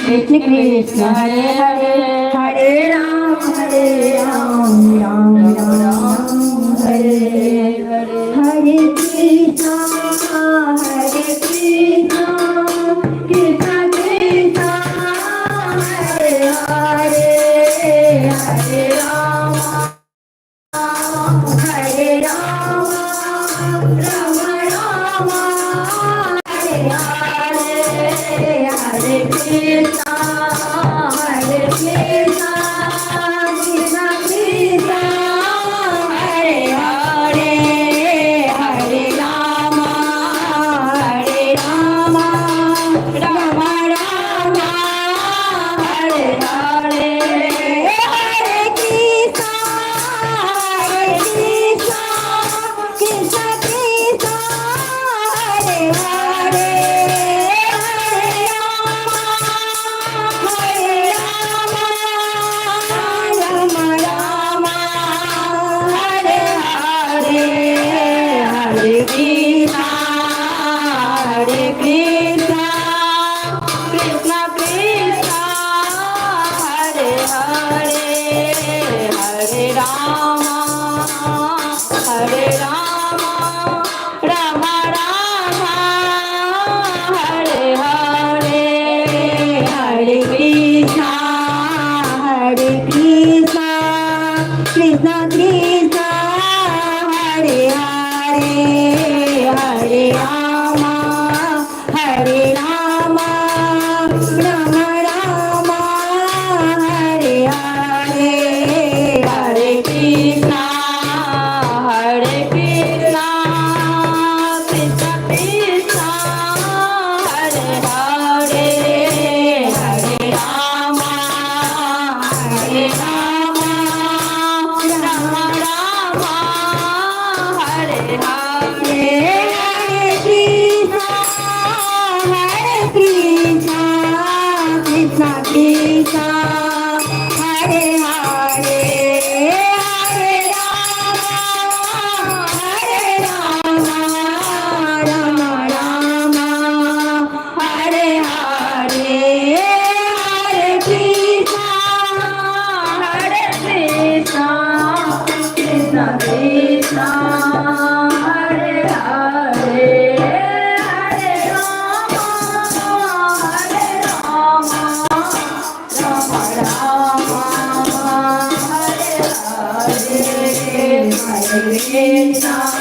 Krishna Krishna Hare Hare Hare Ram Ram Ram Hare Hare Hare Krishna Krishna Krishna Hare Hare Hare Ram Hare Ram Ram Ram Hare Hare Hare Krishna Krishna Krishna Hare Rama, Rama Rama, Hare Hare, Hare Krishna, Hare Krishna, Krishna Krishna, Hare Hare, Hare Rama, Hare Rama, Rama Rama, Hare Hare, Hare Krishna, Hare Krishna, Krishna Krishna, Hare Hare, Hare Rama, Hare Rama, Rama Rama, Hare Hare, Hare Krishna, Hare Krishna, Krishna Krishna, Hare Hare, Hare Rama, Hare Rama, Rama Rama, Hare Hare, Hare Krishna, Hare Krishna, Krishna Krishna, Hare Hare, Hare Rama, Hare Rama, Rama Rama, Hare Hare, Hare Krishna.